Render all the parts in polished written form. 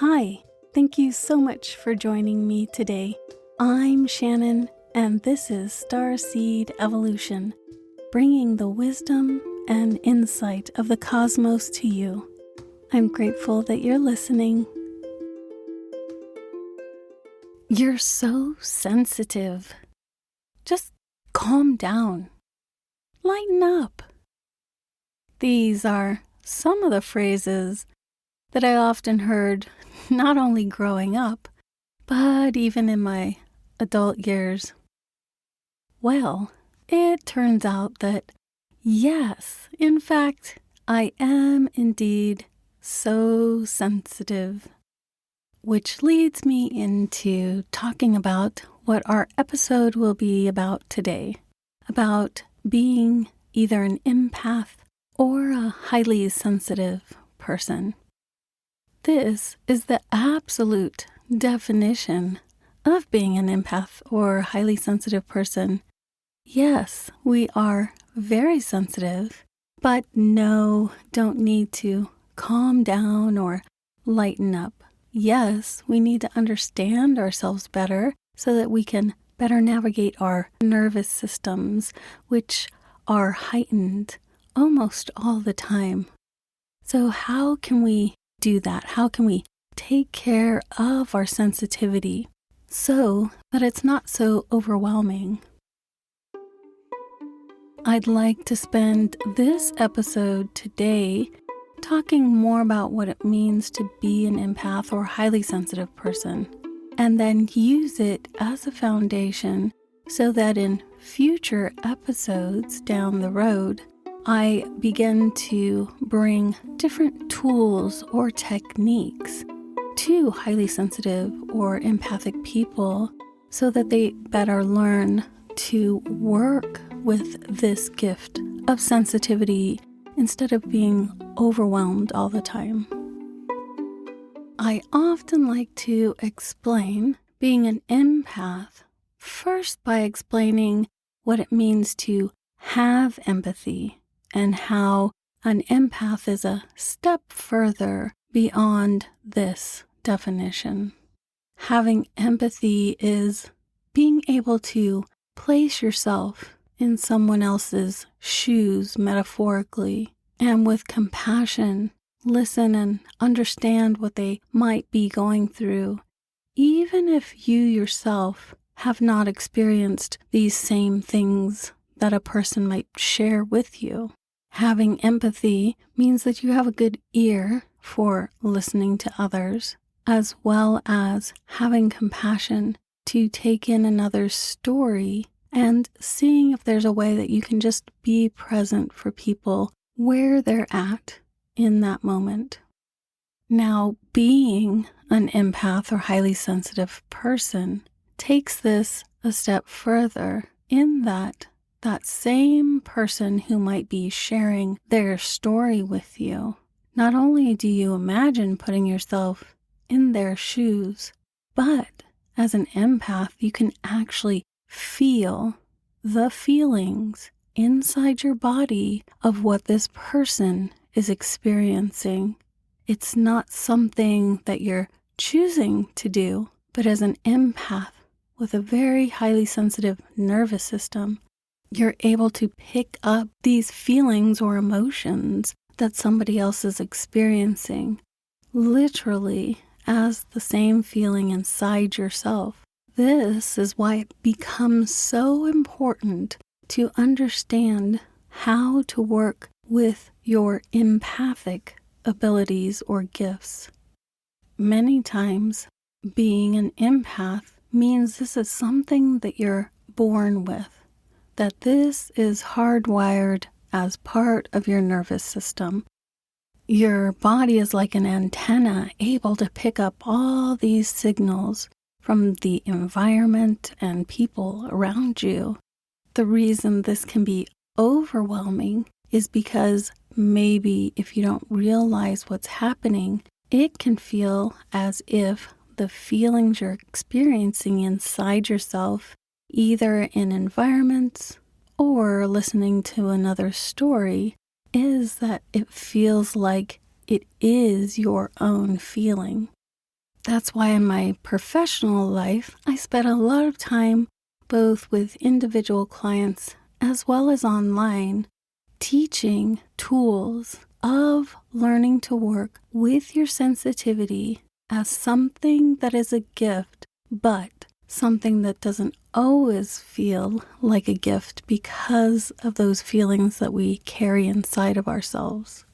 Hi, thank you so much for joining me today. I'm Shannon, and this is Starseed Evolution, bringing the wisdom and insight of the cosmos to you. I'm grateful that you're listening. You're so sensitive. Just calm down. Lighten up. These are some of the phrases that I often heard not only growing up, but even in my adult years. Well, it turns out that yes, in fact, I am indeed so sensitive. Which leads me into talking about what our episode will be about today, about being either an empath or a highly sensitive person. This is the absolute definition of being an empath or highly sensitive person. Yes, we are very sensitive, but no, don't need to calm down or lighten up. Yes, we need to understand ourselves better so that we can better navigate our nervous systems, which are heightened almost all the time. So how can we do that? How can we take care of our sensitivity so that it's not so overwhelming? I'd like to spend this episode today talking more about what it means to be an empath or highly sensitive person, and then use it as a foundation so that in future episodes down the road, I begin to bring different tools or techniques to highly sensitive or empathic people so that they better learn to work with this gift of sensitivity instead of being overwhelmed all the time. I often like to explain being an empath first by explaining what it means to have empathy and how an empath is a step further beyond this definition. Having empathy is being able to place yourself in someone else's shoes metaphorically, and with compassion, listen and understand what they might be going through, even if you yourself have not experienced these same things that a person might share with you. Having empathy means that you have a good ear for listening to others, as well as having compassion to take in another's story and seeing if there's a way that you can just be present for people where they're at in that moment. Now, being an empath or highly sensitive person takes this a step further in that same person who might be sharing their story with you, not only do you imagine putting yourself in their shoes, but as an empath, you can actually feel the feelings inside your body of what this person is experiencing. It's not something that you're choosing to do, but as an empath with a very highly sensitive nervous system, you're able to pick up these feelings or emotions that somebody else is experiencing, literally as the same feeling inside yourself. This is why it becomes so important to understand how to work with your empathic abilities or gifts. Many times, being an empath means this is something that you're born with, that this is hardwired as part of your nervous system. Your body is like an antenna able to pick up all these signals from the environment and people around you. The reason this can be overwhelming is because maybe if you don't realize what's happening, it can feel as if the feelings you're experiencing inside yourself, either in environments or listening to another story, is that it feels like it is your own feeling. That's why in my professional life, I spent a lot of time both with individual clients as well as online teaching tools of learning to work with your sensitivity as something that is a gift, but something that doesn't always feel like a gift because of those feelings that we carry inside of ourselves.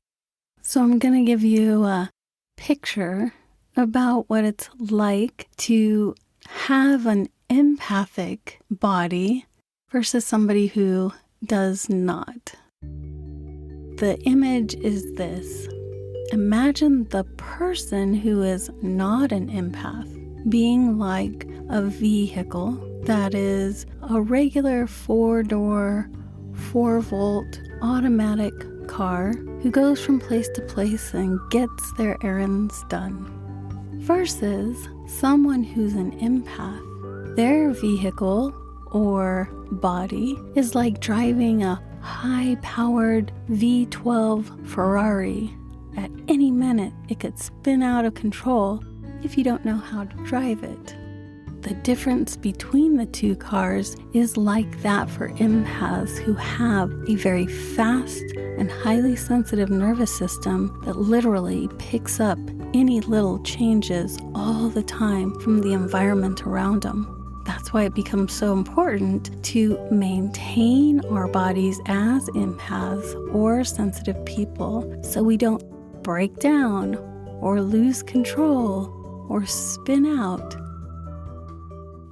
So I'm going to give you a picture about what it's like to have an empathic body versus somebody who does not. The image is this. Imagine the person who is not an empath being like a vehicle that is a regular 4-door, 4-volt automatic car who goes from place to place and gets their errands done. Versus someone who's an empath. Their vehicle or body is like driving a high-powered V12 Ferrari. At any minute, it could spin out of control if you don't know how to drive it. The difference between the two cars is like that for empaths who have a very fast and highly sensitive nervous system that literally picks up any little changes all the time from the environment around them. That's why it becomes so important to maintain our bodies as empaths or sensitive people so we don't break down or lose control or spin out.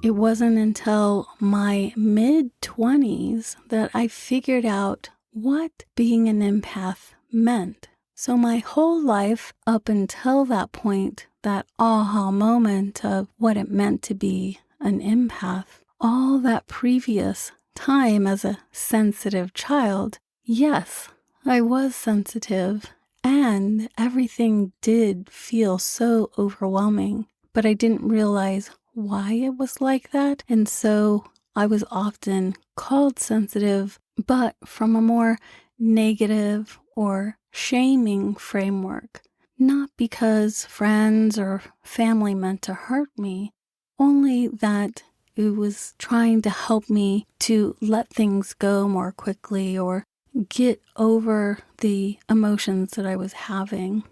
It wasn't until my mid-20s that I figured out what being an empath meant. So my whole life up until that point, that aha moment of what it meant to be an empath, all that previous time as a sensitive child, yes, I was sensitive and everything did feel so overwhelming, but I didn't realize why it was like that. And so I was often called sensitive, but from a more negative or shaming framework, not because friends or family meant to hurt me, only that it was trying to help me to let things go more quickly or get over the emotions that I was having.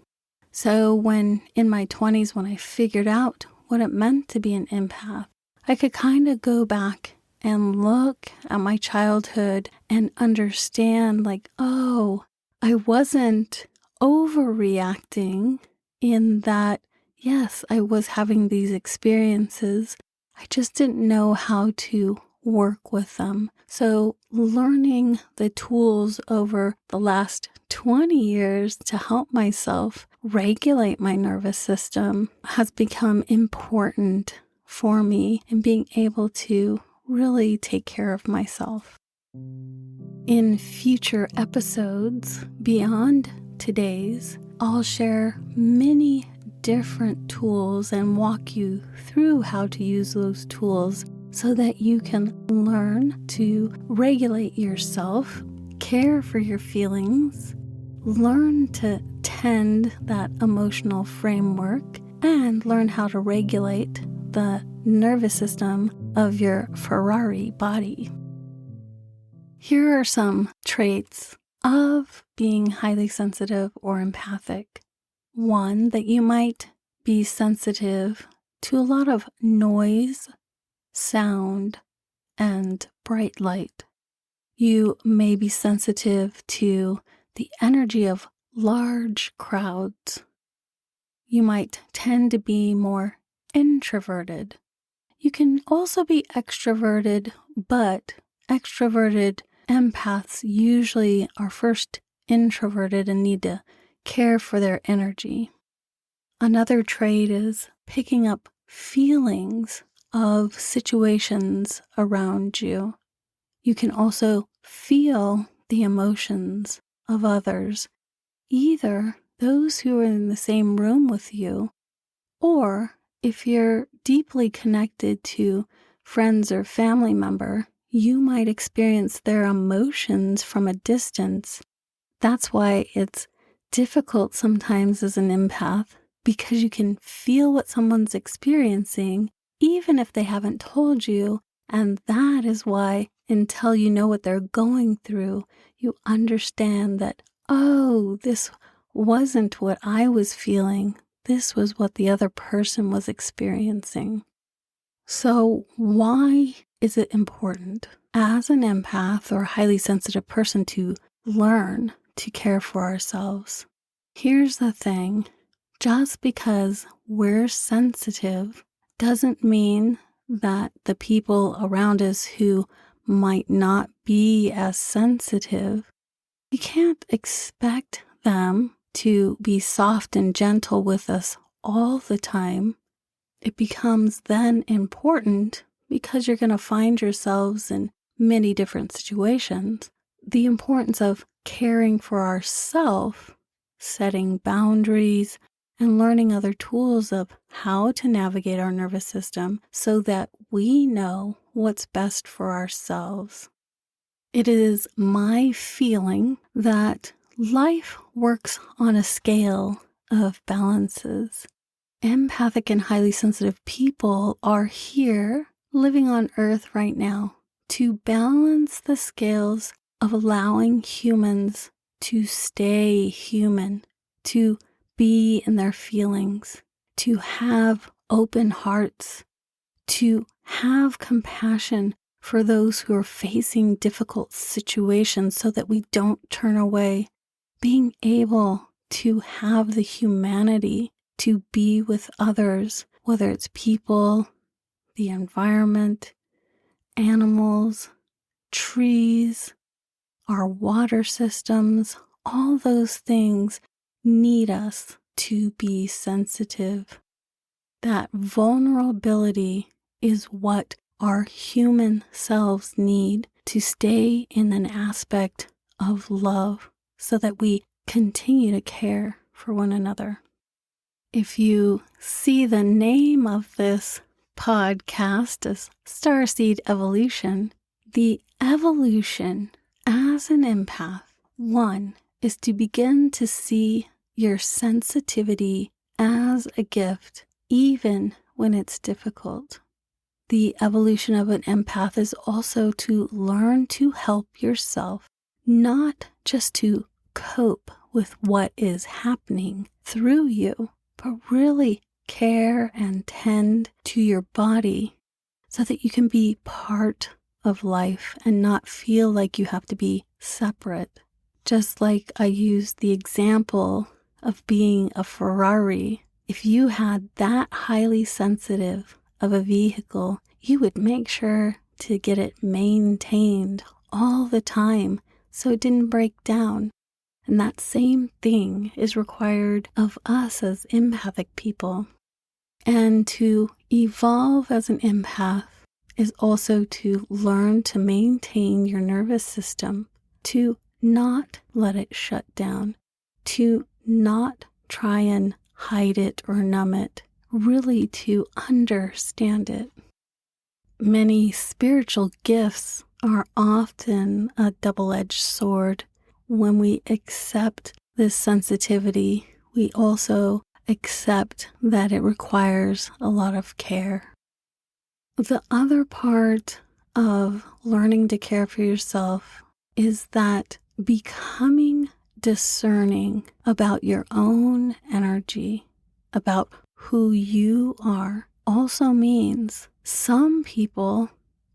So when in my 20s, when I figured out what it meant to be an empath, I could kind of go back and look at my childhood and understand like, oh, I wasn't overreacting in that, yes, I was having these experiences. I just didn't know how to work with them. So learning the tools over the last 20 years to help myself regulate my nervous system has become important for me in being able to really take care of myself. In future episodes beyond today's, I'll share many different tools and walk you through how to use those tools so that you can learn to regulate yourself, care for your feelings, learn to tend that emotional framework, and learn how to regulate the nervous system of your Ferrari body. Here are some traits of being highly sensitive or empathic. One, that you might be sensitive to a lot of noise, sound, and bright light. You may be sensitive to the energy of large crowds. You might tend to be more introverted. You can also be extroverted, but extroverted empaths usually are first introverted and need to care for their energy. Another trait is picking up feelings of situations around you. You can also feel the emotions of others, either those who are in the same room with you, or if you're deeply connected to friends or family member, you might experience their emotions from a distance. That's why it's difficult sometimes as an empath because you can feel what someone's experiencing, even if they haven't told you. And that is why, until you know what they're going through, you understand that, oh, this wasn't what I was feeling. This was what the other person was experiencing. So why is it important as an empath or highly sensitive person to learn to care for ourselves? Here's the thing. Just because we're sensitive doesn't mean that the people around us who might not be as sensitive, you can't expect them to be soft and gentle with us all the time. It becomes then important because you're going to find yourselves in many different situations. The importance of caring for ourselves, setting boundaries, and learning other tools of how to navigate our nervous system so that we know what's best for ourselves. It is my feeling that life works on a scale of balances. Empathic and highly sensitive people are here living on Earth right now to balance the scales of allowing humans to stay human, to be in their feelings, to have open hearts, to have compassion for those who are facing difficult situations so that we don't turn away, being able to have the humanity to be with others, whether it's people, the environment, animals, trees, our water systems, all those things need us to be sensitive. That vulnerability is what our human selves need to stay in an aspect of love so that we continue to care for one another. If you see the name of this podcast as Starseed Evolution, the evolution as an empath, one, is to begin to see your sensitivity as a gift, even when it's difficult. The evolution of an empath is also to learn to help yourself, not just to cope with what is happening through you, but really care and tend to your body so that you can be part of life and not feel like you have to be separate. Just like I used the example of being a Ferrari, if you had that highly sensitive of a vehicle, you would make sure to get it maintained all the time so it didn't break down. And that same thing is required of us as empathic people. And to evolve as an empath is also to learn to maintain your nervous system, to not let it shut down, to not try and hide it or numb it, really to understand it. Many spiritual gifts are often a double-edged sword. When we accept this sensitivity, we also accept that it requires a lot of care. The other part of learning to care for yourself is that becoming discerning about your own energy, about who you are, also means some people,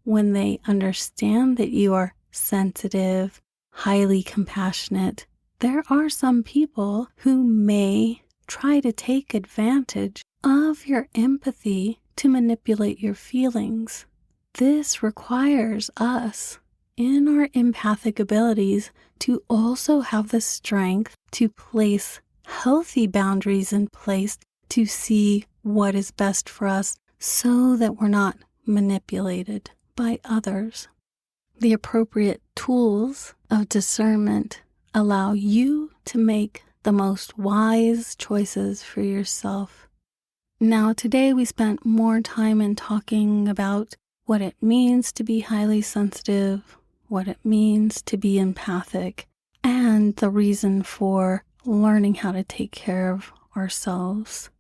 when they understand that you are sensitive, highly compassionate, there are some people who may try to take advantage of your empathy to manipulate your feelings. This requires us, in our empathic abilities, to also have the strength to place healthy boundaries in place to see what is best for us so that we're not manipulated by others. The appropriate tools of discernment allow you to make the most wise choices for yourself. Now, today we spent more time in talking about what it means to be highly sensitive, what it means to be empathic, and the reason for learning how to take care of ourselves.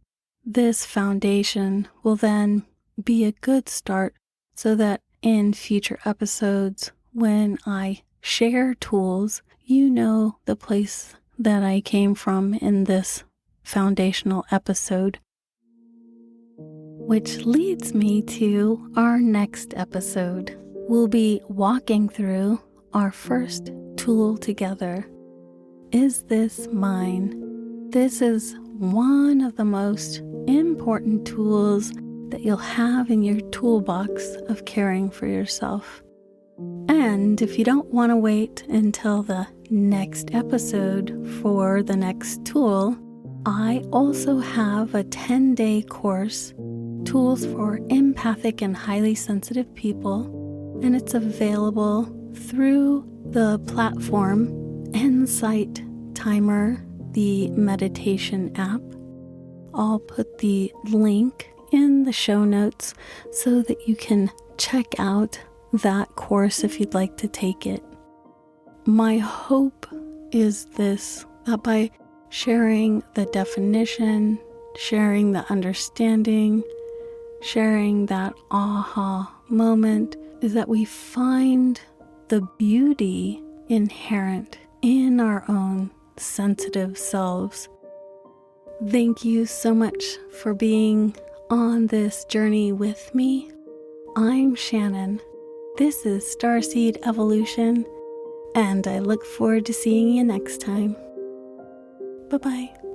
This foundation will then be a good start so that in future episodes, when I share tools, you know the place that I came from in this foundational episode. Which leads me to our next episode. We'll be walking through our first tool together. Is this mine? This is one of the most important tools that you'll have in your toolbox of caring for yourself. And if you don't want to wait until the next episode for the next tool, I also have a 10-day course, Tools for Empathic and Highly Sensitive People, and it's available through the platform Insight Timer, the meditation app. I'll put the link in the show notes so that you can check out that course if you'd like to take it. My hope is this, that by sharing the definition, sharing the understanding, sharing that aha moment, is that we find the beauty inherent in our own sensitive selves. Thank you so much for being on this journey with me. I'm Shannon. This is Starseed Evolution, and I look forward to seeing you next time. Bye-bye.